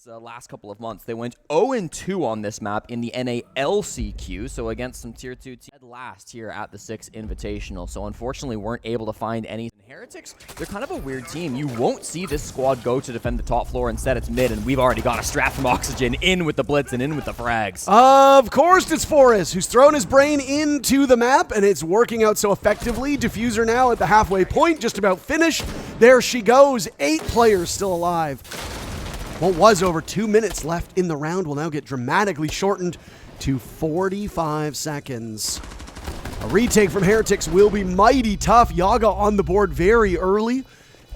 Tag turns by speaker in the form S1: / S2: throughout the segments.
S1: Last couple of months. They went 0-2 on this map in the NALCQ, so against some Tier 2 teams. Last here at the Six Invitational, so unfortunately weren't able to find any. Heretics, they're kind of a weird team. You won't see this squad go to defend the top floor. Instead, it's mid, and we've already got a strat from Oxygen in with the blitz and in with the frags.
S2: Of course, it's Forrest, who's thrown his brain into the map, and it's working out so effectively. Diffuser now at the halfway point, just about finished. There she goes. 8 players still alive. What was over 2 minutes left in the round will now get dramatically shortened to 45 seconds. A retake from Heretics will be mighty tough. Yaga on the board very early.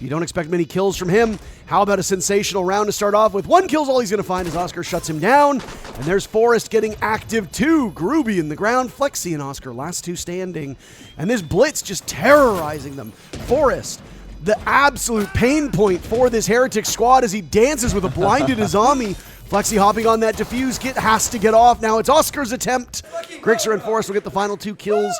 S2: You don't expect many kills from him. How about a sensational round to start off with? 1 kill's all he's going to find as Oscar shuts him down. And there's Forrest getting active too. Groovy in the ground. Flexi and Oscar, last 2 standing. And this blitz just terrorizing them. Forrest, the absolute pain point for this Heretics squad as he dances with a blinded Azami. Flexi hopping on that defuse kit, has to get off. Now it's Oscar's attempt. Grixer and Forrest will get the final 2 kills.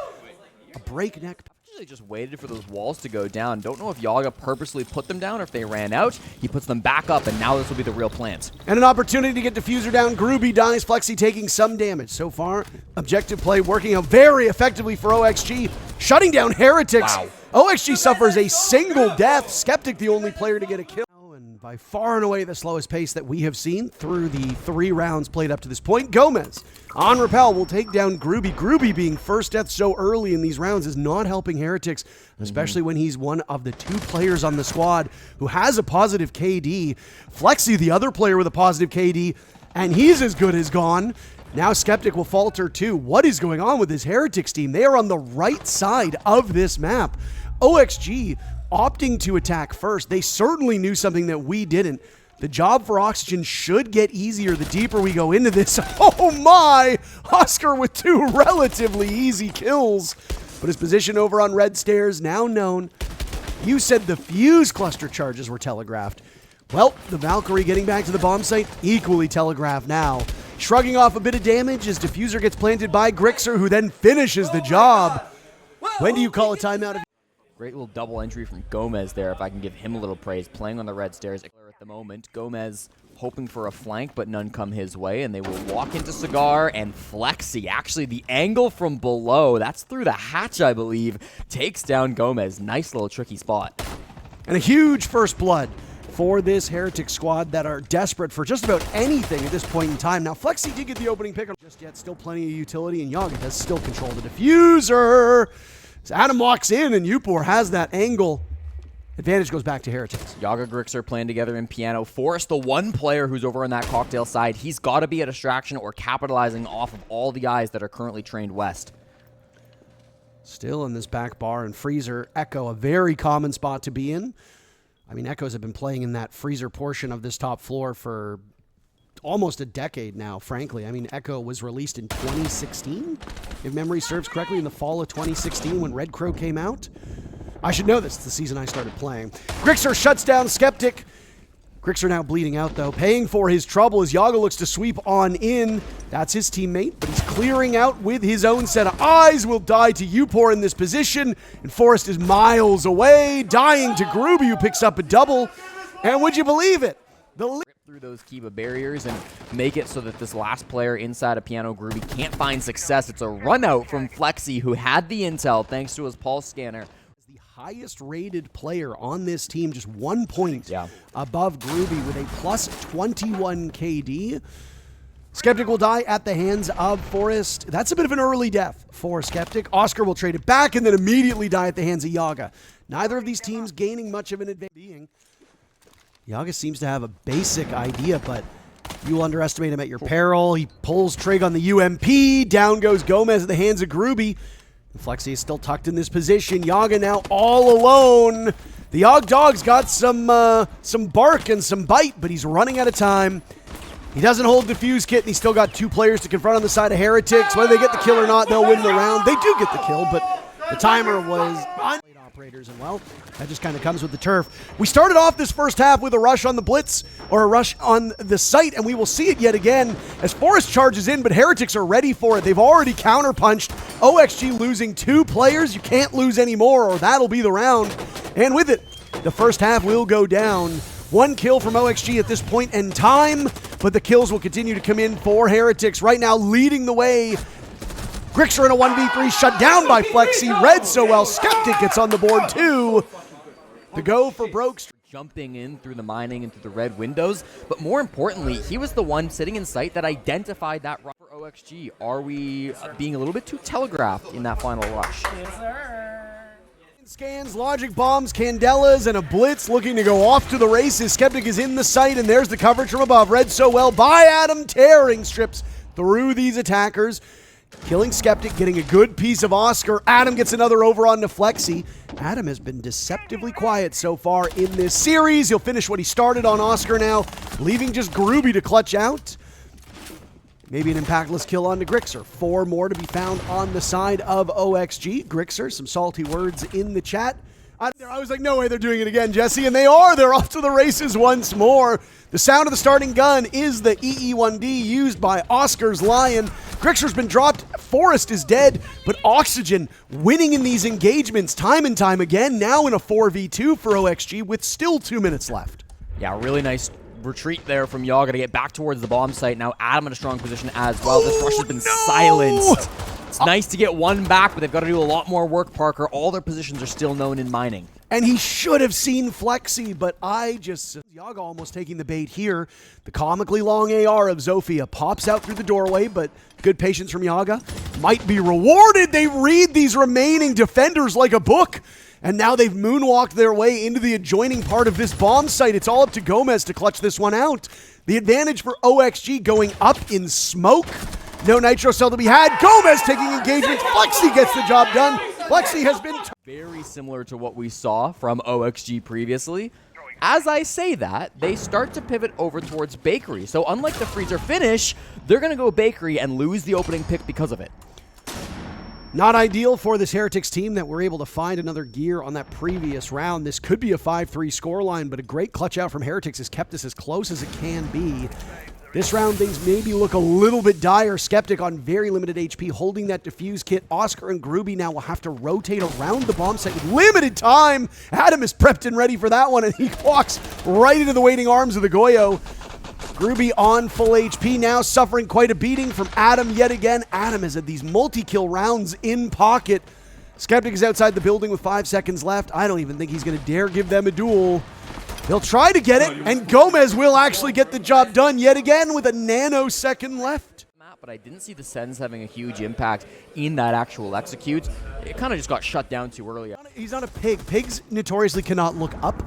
S2: A breakneck.
S1: They just waited for those walls to go down. Don't know if Yaga purposely put them down or if they ran out. He puts them back up, and now this will be the real plant.
S2: And an opportunity to get Diffuser down. Groovy dies. Flexi taking some damage. So far, objective play working out very effectively for OXG. Shutting down Heretics.
S1: Wow.
S2: OXG suffers a single death. Skeptic the only player to get a kill. And by far and away the slowest pace that we have seen through the 3 rounds played up to this point. Gomez on Repel will take down Groovy. Groovy being first death so early in these rounds is not helping Heretics, especially when he's one of the 2 players on the squad who has a positive KD. Flexi, the other player with a positive KD, and he's as good as gone. Now Skeptic will falter too. What is going on with this Heretics team? They are on the right side of this map. OXG opting to attack first. They certainly knew something that we didn't. The job for Oxygen should get easier the deeper we go into this. Oh my! Oscar with 2 relatively easy kills. But his position over on red stairs now known. You said the fuse cluster charges were telegraphed. Well, the Valkyrie getting back to the bomb site, equally telegraphed now. Shrugging off a bit of damage as Diffuser gets planted by Grixer, who then finishes the job. When do you call a timeout?
S1: Great little double entry from Gomez there, if I can give him a little praise. Playing on the red stairs at the moment. Gomez hoping for a flank, but none come his way, and they will walk into Cigar and Flexi. Actually, the angle from below, that's through the hatch, I believe, takes down Gomez. Nice little tricky spot.
S2: And a huge first blood for this Heretic squad that are desperate for just about anything at this point in time. Now, Flexi did get the opening pick on just yet. Still plenty of utility, and Yaga does still control the diffuser. So Adam walks in, and Upor has that angle. Advantage goes back to Heretics.
S1: Yaga Grixer playing together in piano. Forrest, the one player who's over on that cocktail side, he's got to be a distraction or capitalizing off of all the eyes that are currently trained west.
S2: Still in this back bar and freezer. Echo, a very common spot to be in. I mean, Echoes have been playing in that freezer portion of this top floor for almost a decade now, frankly. I mean, Echo was released in 2016, if memory serves correctly, in the fall of 2016 when Red Crow came out. I should know this. It's the season I started playing. Grixer shuts down Skeptic. Grixer now bleeding out, though, paying for his trouble as Yaga looks to sweep on in. That's his teammate, but he's clearing out with his own set of eyes. Will die to Upor in this position, and Forrest is miles away, dying to Groovy, who picks up a double. And would you believe it?
S1: Through those Kiba barriers and make it so that this last player inside of Piano Groovy can't find success. It's a run out from Flexi, who had the intel thanks to his pulse scanner.
S2: The highest rated player on this team, just 1 point above Groovy with a plus 21 KD. Skeptic will die at the hands of Forrest. That's a bit of an early death for Skeptic. Oscar will trade it back and then immediately die at the hands of Yaga. Neither of these teams gaining much of an advantage. Yaga seems to have a basic idea, but you will underestimate him at your peril. He pulls Trig on the UMP. Down goes Gomez at the hands of Groovy. Flexi is still tucked in this position. Yaga now all alone. The Yog Dog's got some bark and some bite, but he's running out of time. He doesn't hold Diffuse Kit, and he's still got 2 players to confront on the side of Heretics. Whether they get the kill or not, they'll win the round. They do get the kill, but the timer was on operators, and well, that just kind of comes with the turf. We started off this first half with a rush on the blitz, or a rush on the site, and we will see it yet again as Forrest charges in, but Heretics are ready for it. They've already counterpunched. OXG losing 2 players. You can't lose any more, or that'll be the round. And with it, the first half will go down One kill from OXG at this point in time, but the kills will continue to come in for Heretics. Right now, leading the way. Grixer in a 1v3, shut down by Flexi. Read so well. Skeptic gets on the board too. The go for Broke.
S1: Jumping in through the mining and through the red windows, but more importantly, he was the one sitting in sight that identified that rush for OXG. Are we being a little bit too telegraphed in that final rush?
S3: Yes, sir.
S2: Scans, logic bombs, candelas, and a blitz looking to go off to the races. Skeptic is in the sight, and there's the coverage from above. Read so well by Adam, tearing strips through these attackers. Killing Skeptic, getting a good piece of Oscar. Adam gets another over on to Flexi. Adam has been deceptively quiet so far in this series. He'll finish what he started on Oscar now, leaving just Groovy to clutch out. Maybe an impactless kill on to Grixer. 4 more to be found on the side of OXG. Grixer, some salty words in the chat. I was like, no way they're doing it again, Jesse, and they are. They're off to the races once more. The sound of the starting gun is the EE1D used by Oscar's Lion. Grixer's been dropped. Forest is dead, but Oxygen winning in these engagements time and time again, now in a 4v2 for OXG with still 2 minutes left.
S1: Yeah, really nice retreat there from Yaga to get back towards the bomb site. Now Adam in a strong position as well. This rush has been silenced. It's nice to get one back, but they've got to do a lot more work, Parker. All their positions are still known in mining.
S2: And he should have seen Flexi, but Yaga almost taking the bait here. The comically long AR of Zofia pops out through the doorway, but good patience from Yaga. Might be rewarded. They read these remaining defenders like a book. And now they've moonwalked their way into the adjoining part of this bomb site. It's all up to Gomez to clutch this one out. The advantage for OXG going up in smoke. No nitro cell to be had. Gomez taking engagements. Flexi gets the job done. Flexi has been
S1: very similar to what we saw from OXG previously. As I say that, they start to pivot over towards Bakery. So unlike the Freezer finish, they're going to go Bakery and lose the opening pick because of it.
S2: Not ideal for this Heretics team that were able to find another gear on that previous round. This could be a 5-3 scoreline, but a great clutch out from Heretics has kept this as close as it can be. This round, things maybe look a little bit dire. Skeptic on very limited HP, holding that defuse kit. Oscar and Groovy now will have to rotate around the bomb site with limited time. Adam is prepped and ready for that one, and he walks right into the waiting arms of the Goyo. Groovy on full HP now, suffering quite a beating from Adam yet again. Adam has had these multi-kill rounds in pocket. Skeptic is outside the building with 5 seconds left. I don't even think he's going to dare give them a duel. He'll try to get it, and Gomez will actually get the job done yet again with a nanosecond left.
S1: But I didn't see the Sens having a huge impact in that actual execute. It kind of just got shut down too early.
S2: He's not a pig. Pigs notoriously cannot look up.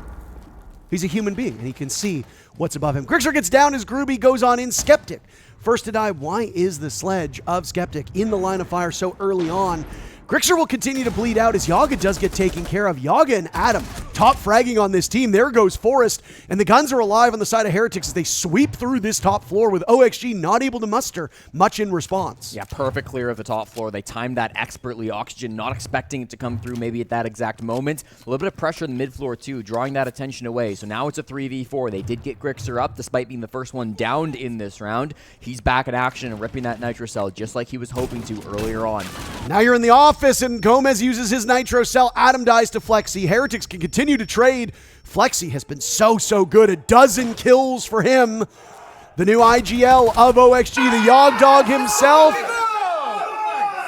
S2: He's a human being, and he can see what's above him. Grixer gets down as Groovy goes on in. Skeptic first to die. Why is the sledge of Skeptic in the line of fire so early on? Grixer will continue to bleed out as Yaga does get taken care of. Yaga and Adam top fragging on this team. There goes Forest, and the guns are alive on the side of Heretics as they sweep through this top floor with OXG not able to muster much in response.
S1: Yeah, perfect clear of the top floor. They timed that expertly. Oxygen not expecting it to come through maybe at that exact moment. A little bit of pressure in the mid floor too, drawing that attention away. So now it's a 3v4. They did get Grixer up despite being the first one downed in this round. He's back in action and ripping that nitro cell just like he was hoping to earlier on.
S2: Now you're in the office, and Gomez uses his nitro cell. Adam dies to Flexi. Heretics can continue to trade. Flexi has been so good. 12 kills for him. The new IGL of OXG, the Yog Dog himself,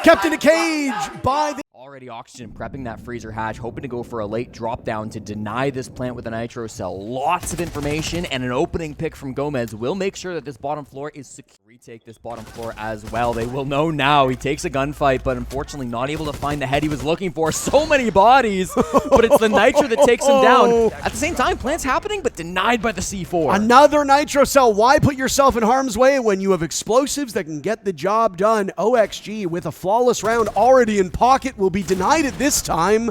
S2: kept in a cage by the...
S1: Already Oxygen prepping that freezer hatch, hoping to go for a late drop down to deny this plant with a nitro cell. Lots of information, and an opening pick from Gomez will make sure that this bottom floor is secure. Retake this bottom floor as well. They will know now. He takes a gunfight, but unfortunately not able to find the head he was looking for. So many bodies, but it's the nitro that takes him down. At the same time, plant's happening, but denied by the C4.
S2: Another nitro cell. Why put yourself in harm's way when you have explosives that can get the job done? OXG with a flawless round already in pocket will be denied at this time.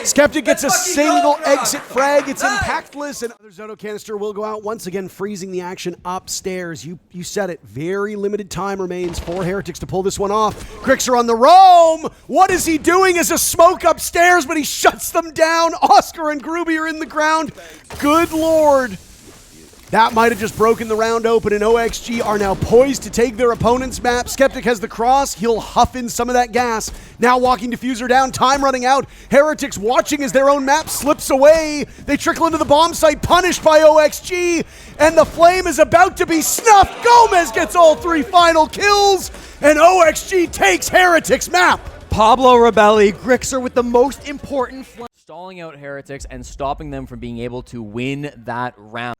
S2: Skeptic gets a single exit frag. It's impactless, and another Zoto canister will go out once again, freezing the action upstairs. You said it. Very limited time remains for Heretics to pull this one off. Grixer on the roam. What is he doing as a smoke upstairs, but he shuts them down. Oscar and Groovy are in the ground. Good Lord. That might have just broken the round open, and OXG are now poised to take their opponent's map. Skeptic has the cross. He'll huff in some of that gas. Now walking Diffuser down, time running out. Heretics watching as their own map slips away. They trickle into the bomb site, punished by OXG, and the flame is about to be snuffed. Gomez gets all 3 final kills, and OXG takes Heretics map.
S1: Pablo Rebelli, Grixer with the most important stalling out Heretics and stopping them from being able to win that round.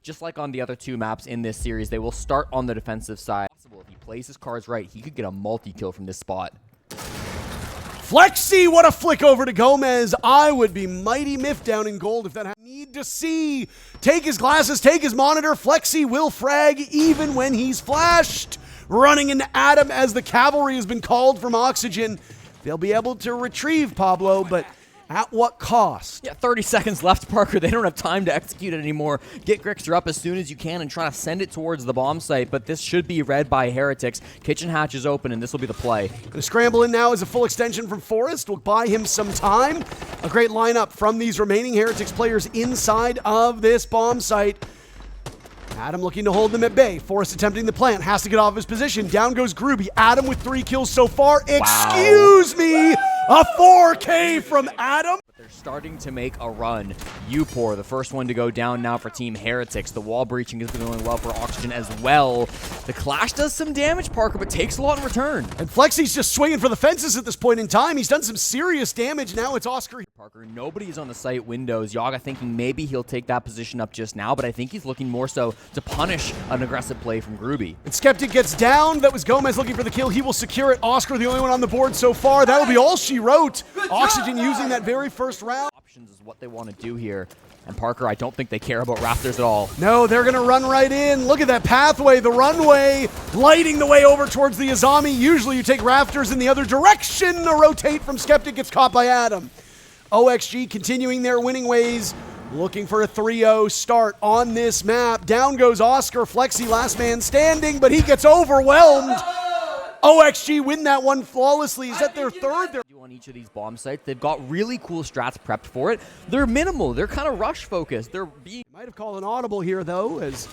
S1: Just like on the other 2 maps in this series, they will start on the defensive side. If he plays his cards right, he could get a multi-kill from this spot.
S2: Flexi, what a flick over to Gomez. I would be mighty miffed down in gold if that happened. Need to see. Take his glasses, take his monitor. Flexi will frag even when he's flashed. Running into Adam as the cavalry has been called from Oxygen. They'll be able to retrieve Pablo, but at what cost?
S1: Yeah, 30 seconds left, Parker. They don't have time to execute it anymore. Get Grixer up as soon as you can and try to send it towards the bomb site, but this should be read by Heretics. Kitchen hatch is open, and this will be the play.
S2: The scramble in now is a full extension from Forrest. Will buy him some time. A great lineup from these remaining Heretics players inside of this bomb site. Adam looking to hold them at bay. Forrest attempting the plant. Has to get off his position. Down goes Groovy. Adam with 3 kills so far. Wow. Excuse me. A 4K from Adam.
S1: They're starting to make a run. Upor, the first one to go down now for Team Heretics. The wall breaching has been going well for Oxygen as well. The Clash does some damage, Parker, but takes a lot in return.
S2: And Flexi's just swinging for the fences at this point in time. He's done some serious damage. Now it's Oscar.
S1: Parker, nobody's on the site windows. Yaga thinking maybe he'll take that position up just now, but I think he's looking more so to punish an aggressive play from Groovy.
S2: And Skeptic gets down. That was Gomez looking for the kill. He will secure it. Oscar, the only one on the board so far. That'll be all she wrote. Oxygen using that very first round.
S1: Options is what they want to do here. And Parker, I don't think they care about Raptors at all.
S2: No, they're going to run right in. Look at that pathway, the runway, lighting the way over towards the Azami. Usually you take Raptors in the other direction. A rotate from Skeptic gets caught by Adam. OXG continuing their winning ways, looking for a 3-0 start on this map. Down goes Oscar. Flexi, last man standing, but he gets overwhelmed. OXG win that one flawlessly. Is that their third?
S1: On each of these bomb sites, they've got really cool strats prepped for it. They're minimal. They're kind of rush focused. They're being
S2: might have called an audible here though, as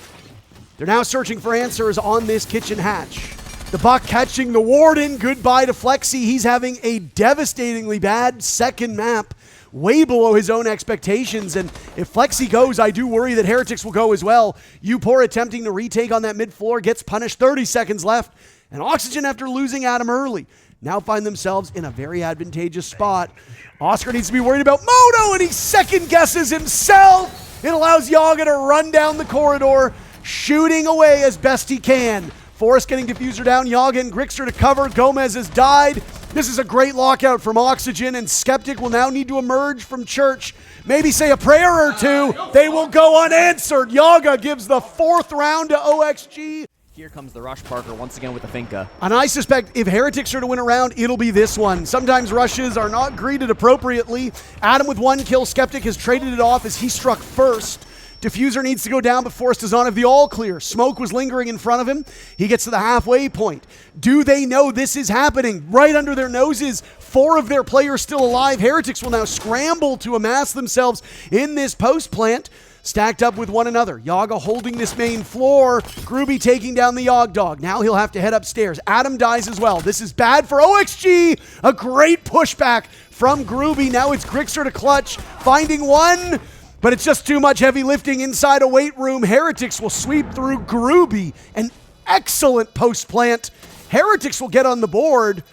S2: they're now searching for answers on this kitchen hatch. The Buck catching the Warden. Goodbye to Flexi. He's having a devastatingly bad second map, way below his own expectations. And if Flexi goes, I do worry that Heretics will go as well. Upor attempting to retake on that mid floor, gets punished. 30 seconds left. And Oxygen, after losing Adam early, now find themselves in a very advantageous spot. Oscar needs to be worried about Moto, and he second guesses himself. It allows Yaga to run down the corridor, shooting away as best he can. Forrest getting Diffuser down, Yaga and Grixer to cover. Gomez has died. This is a great lockout from Oxygen, and Skeptic will now need to emerge from church. Maybe say a prayer or two. They will go unanswered. Yaga gives the 4th round to OXG.
S1: Here comes the rush, Parker, once again with the Finka.
S2: And I suspect if Heretics are to win a round, it'll be this one. Sometimes rushes are not greeted appropriately. Adam with 1 kill. Skeptic has traded it off as he struck first. Diffuser needs to go down, but Forrest does not have the all clear. Smoke was lingering in front of him. He gets to the halfway point. Do they know this is happening? Right under their noses, 4 of their players still alive. Heretics will now scramble to amass themselves in this post plant, stacked up with one another. Yaga holding this main floor. Groovy taking down the Yog Dog. Now he'll have to head upstairs. Adam dies as well. This is bad for OXG. A great pushback from Groovy. Now it's Grixer to clutch. Finding one, but it's just too much heavy lifting inside a weight room. Heretics will sweep through Groovy. An excellent post plant. Heretics will get on the board.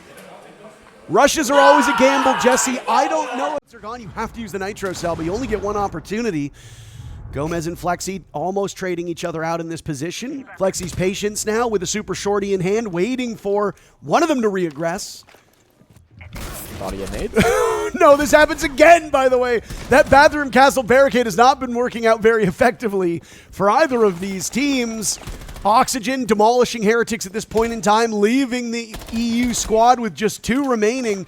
S2: Rushes are always a gamble, Jesse. I don't know if they're gone. You have to use the Nitro Cell, but you only get one opportunity. Gomez and Flexi almost trading each other out in this position. Flexi's patience now with a super shorty in hand, waiting for one of them to reaggress.
S1: Thought he had made.
S2: No, this happens again, by the way. That bathroom castle barricade has not been working out very effectively for either of these teams. Oxygen demolishing Heretics at this point in time, leaving the EU squad with just 2 remaining.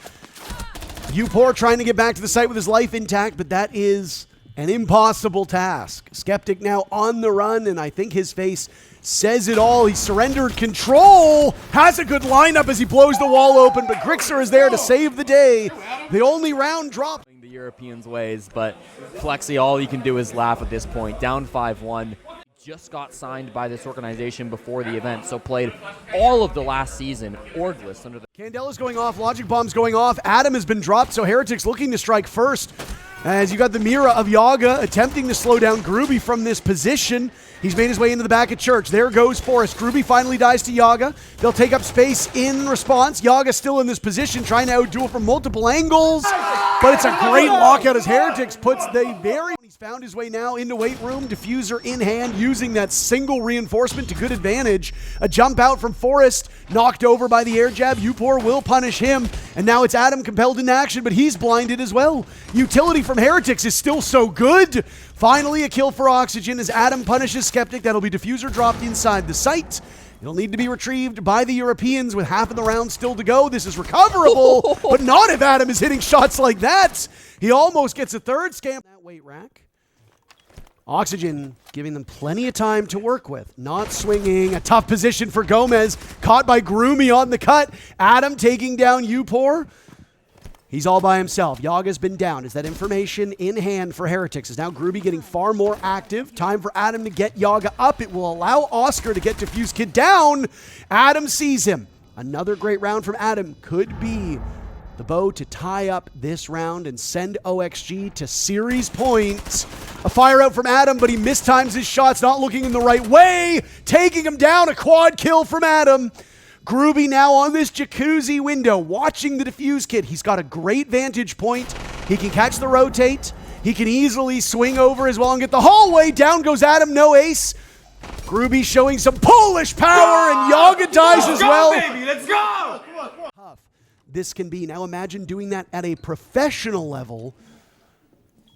S2: Upor trying to get back to the site with his life intact, but that is an impossible task. Skeptic now on the run, and I think his face says it all. He surrendered control, has a good lineup as he blows the wall open, but Grixer is there to save the day. The only round drop.
S1: The Europeans' ways, but Flexi, all he can do is laugh at this point. Down 5-1. just got signed by this organization before the event, so played all of the last season orgless under the...
S2: Candela's going off, Logic Bomb's going off, Adam has been dropped, so Heretics looking to strike first. As you got the Mira of Yaga attempting to slow down Groovy from this position. He's made his way into the back of Church. There goes Forrest. Groovy finally dies to Yaga. They'll take up space in response. Yaga still in this position, trying to outduel from multiple angles. But it's a great lockout as Heretics puts the very... He's found his way now into weight room. Diffuser in hand, using that single reinforcement to good advantage. A jump out from Forrest, knocked over by the air jab. Upor will punish him. And now it's Adam compelled into action, but he's blinded as well. Utility from Heretics is still so good. Finally, a kill for Oxygen as Adam punishes Skeptic. That'll be Diffuser dropped inside the site. It'll need to be retrieved by the Europeans with half of the round still to go. This is recoverable, but not if Adam is hitting shots like that. He almost gets a third scam. That weight rack. Oxygen giving them plenty of time to work with. Not swinging. A tough position for Gomez. Caught by Groomy on the cut. Adam taking down Upor. He's all by himself. Yaga's been down. Is that information in hand for Heretics? Is now Groovy getting far more active. Time for Adam to get Yaga up. It will allow Oscar to get Diffuse Kid down. Adam sees him. Another great round from Adam. Could be the bow to tie up this round and send OXG to series points. A fire out from Adam, but he mistimes his shots, not looking in the right way. Taking him down. A quad kill from Adam. Groovy now on this jacuzzi window, watching the Diffuse Kid. He's got a great vantage point. He can catch the rotate. He can easily swing over as well and get the hallway. Down goes Adam, no ace. Groovy showing some Polish power, and Yaga dies as well.
S3: Baby, let's go!
S2: Tough this can be. Now imagine doing that at a professional level.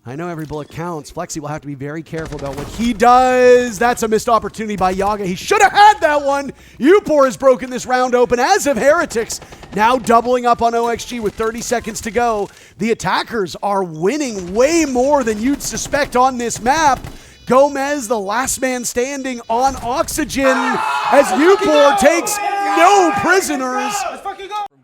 S2: I know every bullet counts. Flexi will have to be very careful about what he does. That's a missed opportunity by Yaga. He should have had that one. Upor has broken this round open, as have Heretics. Now doubling up on OXG with 30 seconds to go. The attackers are winning way more than you'd suspect on this map. Gomez, the last man standing on Oxygen, as Upor takes no prisoners.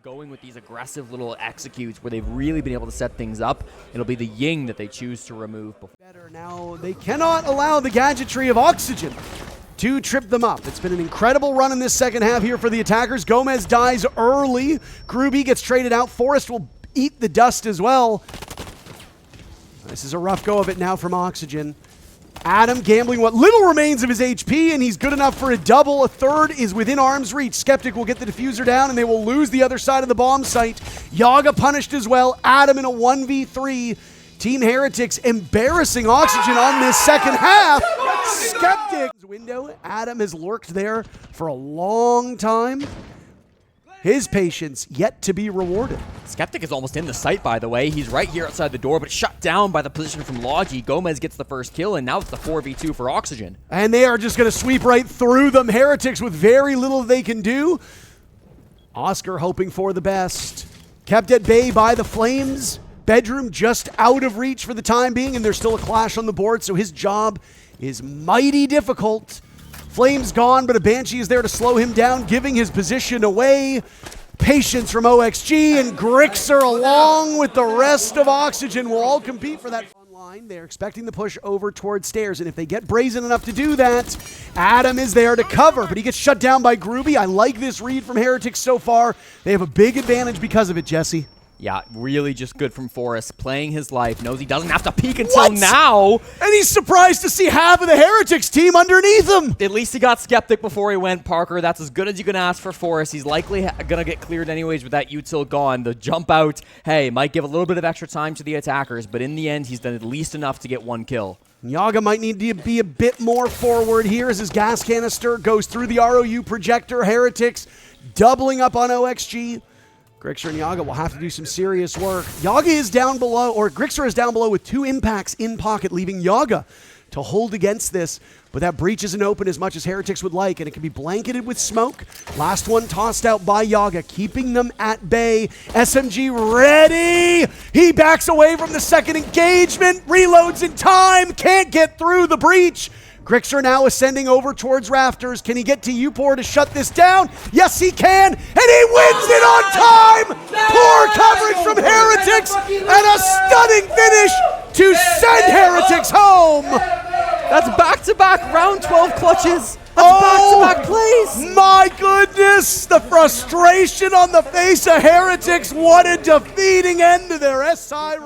S1: Going with these aggressive little executes where they've really been able to set things up. It'll be the Ying that they choose to remove.
S2: Better now, they cannot allow the gadgetry of Oxygen to trip them up. It's been an incredible run in this second half here for the attackers. Gomez dies early. Groovy gets traded out. Forrest will eat the dust as well. This is a rough go of it now from Oxygen. Adam gambling what little remains of his HP, and he's good enough for a double. A third is within arm's reach. Skeptic will get the Diffuser down, and they will lose the other side of the bomb site. Yaga punished as well. Adam in a 1v3. Team Heretics embarrassing Oxygen on this second half. Skeptic's window. Adam has lurked there for a long time. His patience yet to be rewarded.
S1: Skeptic is almost in the site, by the way. He's right here outside the door, but shut down by the position from Logi. Gomez gets the first kill, and now it's the 4v2 for Oxygen.
S2: And they are just going to sweep right through them. Heretics with very little they can do. Oscar hoping for the best. Kept at bay by the Flames. Bedroom just out of reach for the time being, and there's still a clash on the board, so his job is mighty difficult. Flames gone, but a Banshee is there to slow him down, giving his position away. Patience from OXG, and Grixer, along with the rest of Oxygen, will all compete for that line. They're expecting the push over towards stairs, and if they get brazen enough to do that, Adam is there to cover, but he gets shut down by Groovy. I like this read from Heretics so far. They have a big advantage because of it, Jesse.
S1: Yeah, really just good from Forrest. Playing his life, knows he doesn't have to peek until now.
S2: And he's surprised to see half of the Heretics team underneath him.
S1: At least he got Skeptic before he went, Parker. That's as good as you can ask for Forrest. He's likely going to get cleared anyways with that util gone. The jump out, hey, might give a little bit of extra time to the attackers, but in the end, he's done at least enough to get one kill.
S2: Yaga might need to be a bit more forward here as his gas canister goes through the ROU projector. Heretics doubling up on OXG. Grixer and Yaga will have to do some serious work. Yaga is down below, or Grixer is down below with 2 impacts in pocket, leaving Yaga to hold against this. But that breach isn't open as much as Heretics would like, and it can be blanketed with smoke. Last one tossed out by Yaga, keeping them at bay. SMG ready! He backs away from the second engagement, reloads in time, can't get through the breach. Grixer now ascending over towards rafters. Can he get to Upor to shut this down? Yes, he can, and he wins it on time! Poor coverage from Heretics, and a stunning finish to send Heretics home!
S1: That's back-to-back round 12 clutches. That's
S2: Oh,
S1: back-to-back plays.
S2: My goodness, the frustration on the face of Heretics. What a defeating end to their SI.